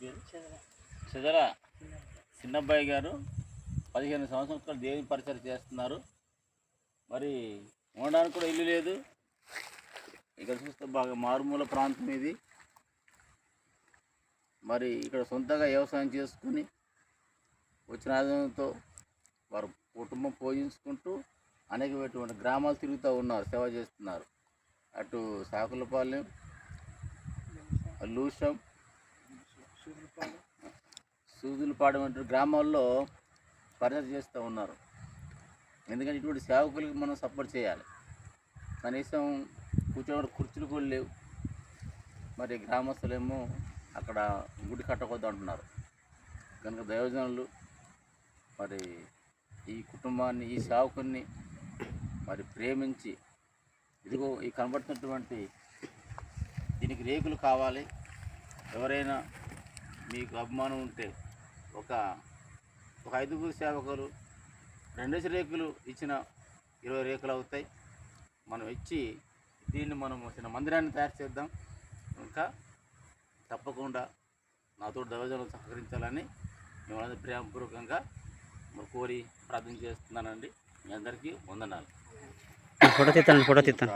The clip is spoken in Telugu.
పేరు చెదల చిన్నబ్బాయి గారు 15 సంవత్సరాలు దేవుని పరిచయం చేస్తున్నారు. మరి ఉండడానికి కూడా ఇల్లు లేదు. ఇక్కడ చూస్తే బాగా మారుమూల ప్రాంతం ఇది. మరి ఇక్కడ సొంతంగా వ్యవసాయం చేసుకుని వచ్చిన ఆదాయంతో వారు కుటుంబం పోషించుకుంటూ అనేకమైనటువంటి గ్రామాలు తిరుగుతూ ఉన్నారు, సేవ చేస్తున్నారు. అటు సాకులపాలెం, లూషం, సూదులపాడు వంటి గ్రామాల్లో పరిచయం చేస్తూ ఉన్నారు. ఎందుకంటే ఇటువంటి సేవకులకి మనం సపోర్ట్ చేయాలి. కనీసం కూర్చోబెట్టి కుర్చీలు కూడా లేవు. మరి గ్రామస్తులేమో అక్కడ గుడి కట్టకొద్దు అంటున్నారు. కనుక దైవజనులు మరి ఈ కుటుంబాన్ని, ఈ సేవకుని మరి ప్రేమించి, ఇదిగో ఈ కనబడుతున్నటువంటి దీనికి రేకులు కావాలి, ఎవరైనా మీకు అభిమానం ఉంటే ఒక 5 సేవకులు 2 రేకులు ఇచ్చిన 20 రేకులు అవుతాయి. మనం ఇచ్చి దీన్ని మనం చిన్న మందిరాన్ని తయారు చేద్దాం. ఇంకా తప్పకుండా నాతో దైవజనులు సహకరించాలని మిమ్మల్ని ప్రేమపూర్వకంగా కోరి ప్రార్థన చేస్తున్నానండి. మీ అందరికీ వందనాలు. ఫోటో తీస్తాను.